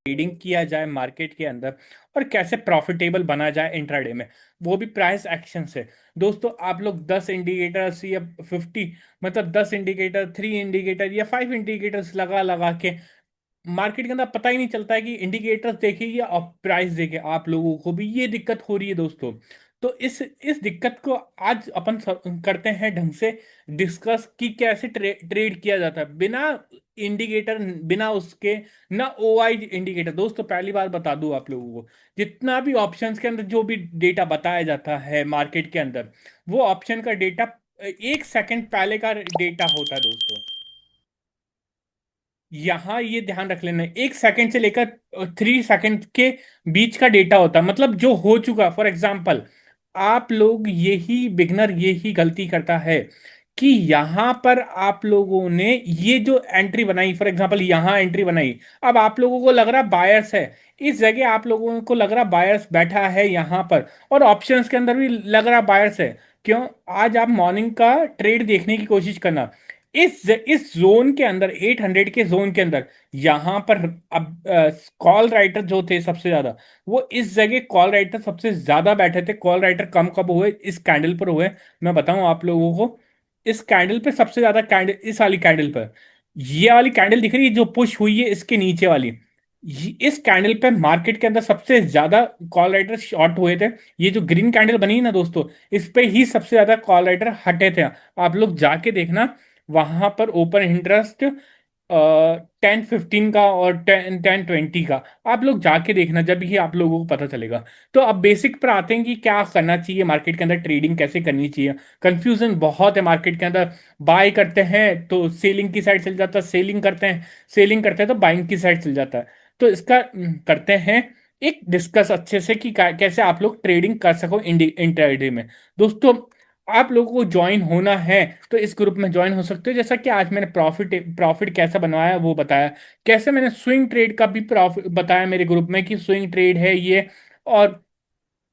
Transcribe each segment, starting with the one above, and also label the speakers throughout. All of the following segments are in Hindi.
Speaker 1: ट्रेडिंग किया जाए मार्केट के अंदर और कैसे प्रॉफिटेबल बना जाए इंट्राडे में, वो भी प्राइस एक्शन से। दोस्तों आप लोग 10 इंडिकेटर्स या 50, मतलब 10 इंडिकेटर, 3 इंडिकेटर या 5 इंडिकेटर्स लगा लगा के मार्केट के अंदर पता ही नहीं चलता है कि इंडिकेटर्स देखें या प्राइस देखें। आप लोगों को भी ये दिक्कत हो रही है दोस्तों। तो इस दिक्कत को आज अपन करते हैं ढंग से डिस्कस कि कैसे ट्रेड किया जाता है बिना इंडिकेटर, बिना उसके, ना ओआई इंडिकेटर। दोस्तों पहली बार बता दूं आप लोगों को, जितना भी ऑप्शंस के अंदर जो भी डेटा बताया जाता है मार्केट के अंदर, वो ऑप्शन का डेटा 1 सेकंड पहले का डेटा होता है दोस्तों। यहां ये ध्यान रख लेना, 1 सेकंड से लेकर 3 सेकंड के बीच का डेटा होता है, मतलब जो हो चुका। फॉर एग्जाम्पल, आप लोग यही बिगनर यही गलती करता है कि यहां पर आप लोगों ने ये जो एंट्री बनाई, फॉर एग्जाम्पल यहां एंट्री बनाई, अब आप लोगों को लग रहा बायर्स है, इस जगह आप लोगों को लग रहा बायर्स बैठा है यहां पर, और ऑप्शंस के अंदर भी लग रहा बायर्स है। क्यों? आज आप मॉर्निंग का ट्रेड देखने की कोशिश करना, इस जोन के अंदर, 800 के जोन के अंदर, यहां पर अब कॉल राइटर जो थे सबसे ज्यादा, वो इस जगह कॉल राइटर सबसे ज्यादा बैठे थे। कॉल राइटर कम कब हुए? इस कैंडल पर हुए। मैं बताऊं आप लोगों को, इस कैंडल पे सबसे ज्यादा, कैंडल इस वाली कैंडल पर, ये वाली कैंडल दिख रही है जो पुश हुई है, इसके नीचे वाली, इस कैंडल पे मार्केट के अंदर सबसे ज्यादा कॉल राइटर शॉर्ट हुए थे। ये जो ग्रीन कैंडल बनी है ना दोस्तों, इस पे ही सबसे ज्यादा कॉल राइटर हटे थे। आप लोग जाके देखना, वहां पर ओपन इंटरेस्ट 10-15 का और 10-20 का, आप लोग जाके देखना, जब ही आप लोगों को पता चलेगा। तो अब बेसिक पर आते हैं कि क्या करना चाहिए मार्केट के अंदर, ट्रेडिंग कैसे करनी चाहिए। कंफ्यूजन बहुत है मार्केट के अंदर। बाय करते हैं तो सेलिंग की साइड चल जाता है, सेलिंग करते हैं तो बाइंग की साइड चल जाता है। तो इसका करते हैं एक डिस्कस अच्छे से कि कैसे आप लोग ट्रेडिंग कर सको इंट्राडे में। दोस्तों आप लोगों को ज्वाइन होना है तो इस ग्रुप में ज्वाइन हो सकते हो। जैसा कि आज मैंने प्रॉफिट प्रॉफिट कैसा बनवाया वो बताया, कैसे मैंने स्विंग ट्रेड का भी प्रॉफिट बताया मेरे ग्रुप में कि स्विंग ट्रेड है ये, और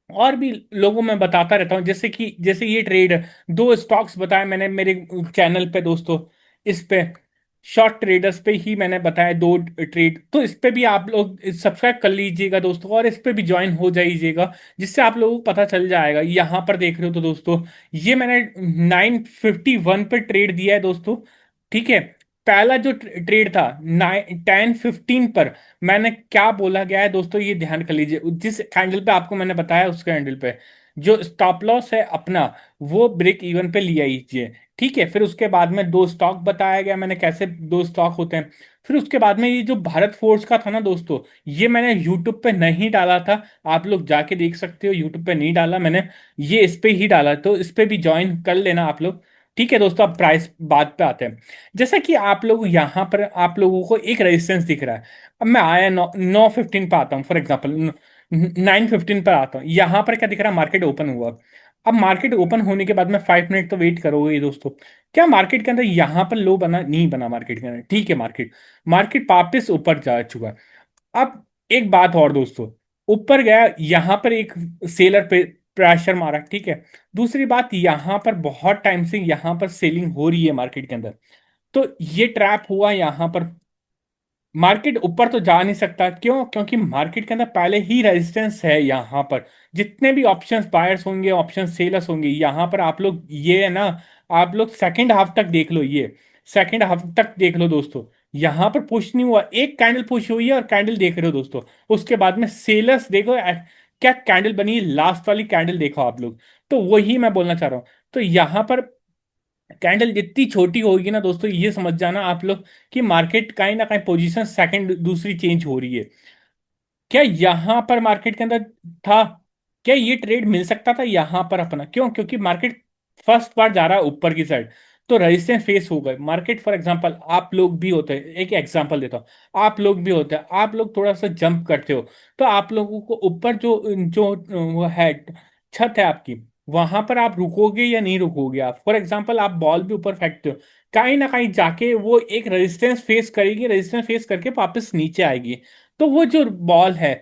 Speaker 1: और भी लोगों में बताता रहता हूँ। जैसे ये ट्रेड, दो स्टॉक्स बताए मैंने मेरे चैनल पे दोस्तों, इस पे शॉर्ट ट्रेडर्स पे ही मैंने बताया दो ट्रेड। तो इस पे भी आप लोग सब्सक्राइब कर लीजिएगा दोस्तों, और इस पे भी ज्वाइन हो जाइएगा, जिससे आप लोगों को पता चल जाएगा। यहाँ पर देख रहे हो तो दोस्तों, ये मैंने 951 पे ट्रेड दिया है दोस्तों। ठीक है, पहला जो ट्रेड था 10-15 पर, मैंने क्या बोला गया है दोस्तों, ये ध्यान कर लीजिए। जिस कैंडल पे आपको मैंने बताया, उस कैंडल पे जो स्टॉप लॉस है अपना, वो ब्रेक इवन पे लिया लीजिए। ठीक है, फिर उसके बाद में दो स्टॉक बताया गया मैंने, कैसे दो स्टॉक होते हैं। फिर उसके बाद में ये जो भारत फोर्स का था ना दोस्तों, ये मैंने यूट्यूब पे नहीं डाला था, आप लोग जाके देख सकते हो, यूट्यूब पे नहीं डाला मैंने, ये इस पे ही डाला, तो इस पे भी ज्वाइन कर लेना आप लोग। ठीक है दोस्तों, अब प्राइस बात पे आते हैं। जैसा कि आप लोग यहाँ पर, आप लोगों को एक रेजिस्टेंस दिख रहा है। अब मैं आया 9:15 पर आता हूँ, फॉर एग्जाम्पल 9:15 पर आता हूँ। यहाँ पर क्या दिख रहा है? मार्केट ओपन हुआ। अब मार्केट ओपन होने के बाद में 5 मिनट तो वेट करोगे ही दोस्तों। क्या मार्केट के अंदर यहाँ पर लो बना? नहीं बना मार्केट के अंदर। ठीक है, मार्केट मार्केट वापिस ऊपर जा चुका है। अब एक बात और दोस्तों, ऊपर गया, यहां पर एक सेलर पे प्रेशर मारा। ठीक है, दूसरी बात, यहां पर बहुत टाइम से यहां पर सेलिंग हो रही है मार्केट के अंदर, तो ये ट्रैप हुआ यहां पर। मार्केट ऊपर तो जा नहीं सकता, क्यों? क्योंकि मार्केट के अंदर पहले ही रेजिस्टेंस है यहां पर। जितने भी ऑप्शंस बायर्स होंगे, ऑप्शन सेलर्स होंगे, यहां पर आप लोग ये है ना, आप लोग सेकंड हाफ तक देख लो, ये सेकंड हाफ तक देख लो दोस्तों। यहां पर पुश नहीं हुआ, एक कैंडल पुश हुई है, और कैंडल देख रहे हो दोस्तों। उसके बाद में सेलर्स देखो, क्या कैंडल बनी, लास्ट वाली कैंडल देखो आप लोग। तो वही मैं बोलना चाह रहा हूं। तो यहां पर कैंडल जितनी छोटी होगी ना दोस्तों, ये समझ जाना आप लोग कि मार्केट कहीं ना कहीं पोजीशन सेकंड दूसरी चेंज हो रही है। क्या यहां पर मार्केट के अंदर था? क्या ये ट्रेड मिल सकता था यहां पर अपना? क्यों? क्योंकि मार्केट फर्स्ट बार जा रहा है ऊपर की साइड, तो रेजिस्टेंस फेस हो गए मार्केट। फॉर एग्जांपल आप लोग भी होते हैं, एक एग्जांपल देता हूं, आप लोग भी होते हैं, आप लोग थोड़ा सा जंप करते हो, तो आप लोगों को ऊपर जो जो वो है, छत है आपकी, वहां पर आप रुकोगे या नहीं रुकोगे? आप फॉर एग्जांपल आप बॉल भी ऊपर फेंकते हो, कहीं ना कहीं जाके वो एक रेजिस्टेंस फेस करेगी, रेजिस्टेंस फेस करके वापस नीचे आएगी। तो वो जो बॉल है,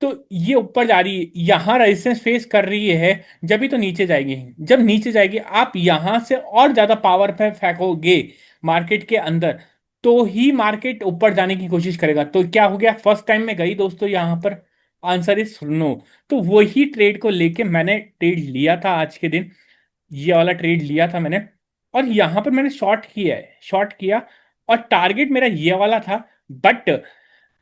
Speaker 1: तो ये ऊपर जा रही है, यहां रेजिस्टेंस फेस कर रही है, जब भी तो नीचे जाएगी। जब नीचे जाएगी, आप यहां से और ज्यादा पावर पे फेंकोगे मार्केट के अंदर, तो ही मार्केट ऊपर जाने की कोशिश करेगा। तो क्या हो गया, फर्स्ट टाइम में गई दोस्तों यहाँ पर, आंसर इज नो। तो वही ट्रेड को लेके मैंने ट्रेड लिया था आज के दिन, ये वाला ट्रेड लिया था मैंने, और यहां पर मैंने शॉर्ट किया है, शॉर्ट किया, और टारगेट मेरा ये वाला था। बट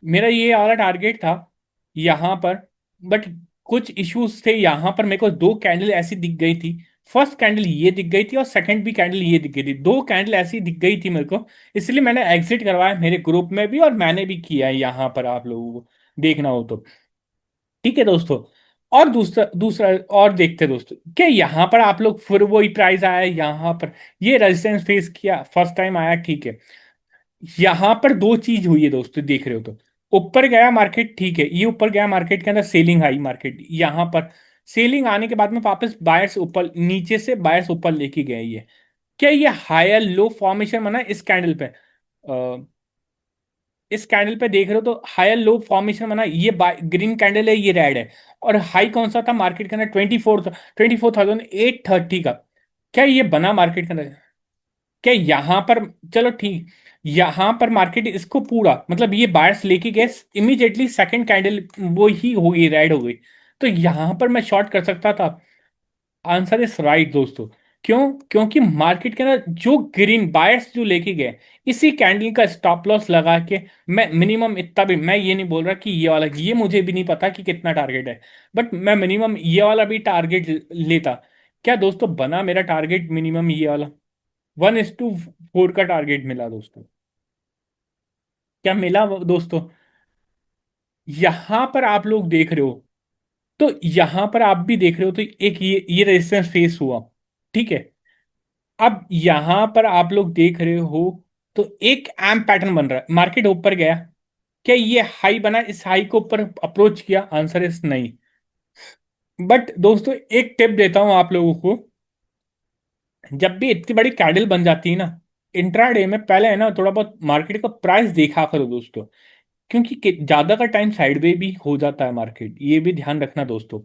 Speaker 1: मेरा ये वाला टारगेट था यहां पर, बट कुछ इश्यूज थे यहां पर। मेरे को दो कैंडल ऐसी दिख गई थी, फर्स्ट कैंडल ये दिख गई थी और सेकंड भी कैंडल ये दिख गई थी, दो कैंडल ऐसी दिख गई थी मेरे को। इसलिए मैंने एग्जिट करवाया मेरे ग्रुप में भी, और मैंने भी किया है यहां पर, आप लोगों को देखना हो तो। ठीक है दोस्तों। और दूसरा दूसरा और देखते हैं दोस्तों, क्या यहाँ पर आप लोग फिर वही प्राइस आया यहाँ पर, ये रेजिस्टेंस फेस किया फर्स्ट टाइम आया, ठीक है। यहाँ पर दो चीज हुई है दोस्तों, देख रहे हो तो, ऊपर गया मार्केट, ठीक है, ये ऊपर गया मार्केट के अंदर, सेलिंग आई मार्केट यहाँ पर, सेलिंग आने के बाद में वापस बायर्स ऊपर, नीचे से बायर्स ऊपर लेके गए। ये क्या, ये हायर लो फॉर्मेशन बना इस कैंडल पे, इस कैंडल पे देख रहे हो तो हायर लो फॉर्मेशन बना, ये ग्रीन कैंडल है, ये रेड है। और हाई कौन सा था मार्केट के अंदर, 24,830 का। क्या ये बना मार्केट के अंदर, क्या यहां पर, चलो ठीक, यहां पर मार्केट इसको पूरा, मतलब ये बायर्स लेके गए, इमीडिएटली सेकंड कैंडल वो ही हो गई, रेड हो गई। तो यहां पर मैं शॉर्ट कर सकता था। आंसर इज राइट दोस्तों। क्यों? क्योंकि मार्केट के अंदर जो ग्रीन बायर्स जो लेके गए, इसी कैंडल का स्टॉप लॉस लगा के, मैं मिनिमम इतना भी, मैं ये नहीं बोल रहा कि ये वाला, ये मुझे भी नहीं पता कि कितना टारगेट है, बट मैं मिनिमम ये वाला भी टारगेट लेता। क्या दोस्तों बना मेरा टारगेट मिनिमम ये वाला, 1:4 का टारगेट मिला दोस्तों। क्या मिला दोस्तों? यहां पर आप लोग देख रहे हो, तो यहां पर आप भी देख रहे हो, तो एक ये रेजिस्टेंस फेस हुआ, ठीक है। अब यहां पर आप लोग देख रहे हो, तो एक एम पैटर्न बन रहा है, मार्केट ऊपर गया, क्या ये हाई बना, इस हाई को ऊपर अप्रोच किया, आंसर इज नहीं। बट दोस्तों एक टिप देता हूं आप लोगों को, जब भी इतनी बड़ी कैंडल बन जाती है ना इंट्राडे में, पहले है ना थोड़ा बहुत मार्केट का प्राइस देखा करो दोस्तों, क्योंकि ज्यादा का टाइम साइडवे भी हो जाता है मार्केट, ये भी ध्यान रखना दोस्तों।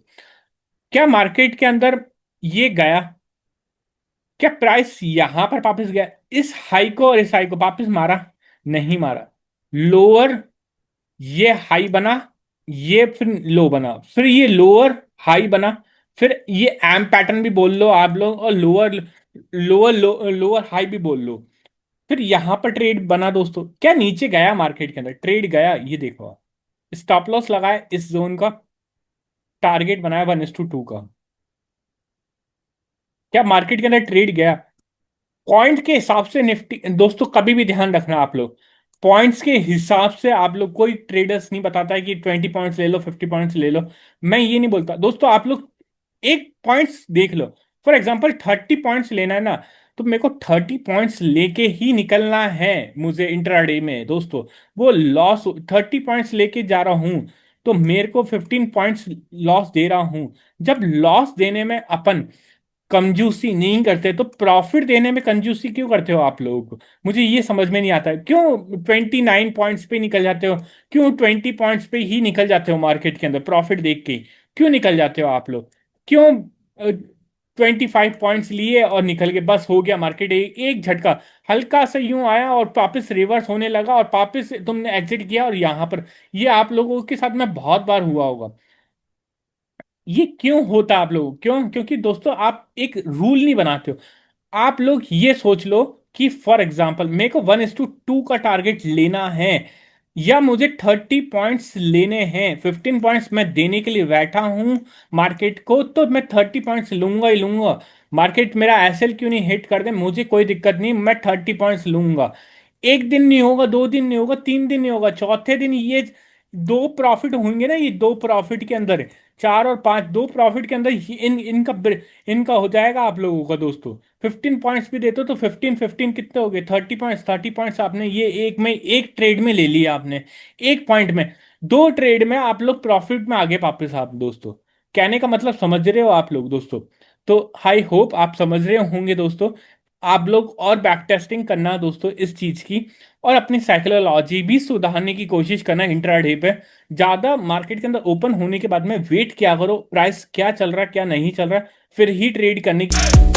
Speaker 1: क्या मार्केट के अंदर ये गया, क्या प्राइस यहां पर वापस गया, इस हाई को और इस हाई को वापस मारा? नहीं मारा। लोअर, ये हाई बना, ये फिर लो बना, फिर ये लोअर हाई बना, फिर ये एम पैटर्न भी बोल लो आप लोग, और लोअर लोअर लोअर हाई भी बोल लो। फिर यहां पर ट्रेड बना दोस्तों, क्या नीचे गया मार्केट के अंदर, ट्रेड गया, ये देखो आप, स्टॉप लॉस लगाया इस जोन का, टारगेट बनाया 1:2 का। क्या मार्केट के अंदर ट्रेड गया? पॉइंट के हिसाब से निफ्टी दोस्तों, कभी भी ध्यान रखना आप लोग, पॉइंट्स के हिसाब से आप लोग, कोई ट्रेडर्स नहीं बताता है कि 20 पॉइंट्स ले लो, 50 पॉइंट्स ले लो, मैं ये नहीं बोलता दोस्तों। आप लोग एक पॉइंट्स देख लो, फॉर एग्जांपल 30 पॉइंट्स लेना है ना, तो मेरे को 30 पॉइंट्स लेके ही निकलना है मुझे इंट्राडे में दोस्तों। वो लॉस 30 पॉइंट्स लेके जा रहा हूं, तो मेरे को 15 पॉइंट्स लॉस दे रहा हूं। जब लॉस देने में अपन कंजूसी नहीं करते, तो प्रॉफिट देने में कंजूसी क्यों करते हो आप लोगों को? मुझे ये समझ में नहीं आता है, क्यों 29 पॉइंट्स पे निकल जाते हो, क्यों 20 पॉइंट्स पे ही निकल जाते हो मार्केट के अंदर प्रॉफिट देख के ही? क्यों निकल जाते हो आप लोग? क्यों 25 पॉइंट्स लिए और निकल के बस हो गया मार्केट, एक झटका हल्का सा यूं आया और वापस रिवर्स होने लगा, और वापस तुमने एग्जिट किया, और यहां पर ये आप लोगों के साथ में बहुत बार हुआ होगा। ये क्यों होता है आप लोगों को? क्यों? क्योंकि दोस्तों आप एक रूल नहीं बनाते हो। आप लोग ये सोच लो कि फॉर एग्जाम्पल मेरे को 1:2 का टारगेट लेना है, या मुझे 30 पॉइंट्स लेने हैं, 15 पॉइंट्स मैं देने के लिए बैठा हूं मार्केट को, तो मैं 30 पॉइंट्स लूंगा ही लूंगा। मार्केट मेरा एसएल क्यों नहीं हिट कर दे, मुझे कोई दिक्कत नहीं, मैं 30 पॉइंट्स लूंगा। एक दिन नहीं होगा, दो दिन नहीं होगा, तीन दिन नहीं होगा, चौथे दिन ये दो प्रॉफिट होंगे ना, ये दो प्रॉफिट के अंदर, 4 और 5, दो प्रॉफिट के अंदर इनका हो जाएगा आप लोगों का दोस्तों। 15 पॉइंट्स भी देते हो तो 15 15 कितने हो गए, 30 पॉइंट्स, 30 पॉइंट्स आपने ये एक ट्रेड में ले लिया आपने, एक पॉइंट में, दो ट्रेड में आप लोग प्रॉफिट में आगे वापस आप दोस्तों। कहने का मतलब समझ रहे हो आप लोग दोस्तों? तो आई होप आप समझ रहे होंगे दोस्तों। आप लोग और बैक टेस्टिंग करना दोस्तों इस चीज की, और अपनी साइकोलॉजी भी सुधारने की कोशिश करना इंट्राडे पे। ज्यादा मार्केट के अंदर ओपन होने के बाद में वेट क्या करो, प्राइस क्या चल रहा है क्या नहीं चल रहा है, फिर ही ट्रेड करने की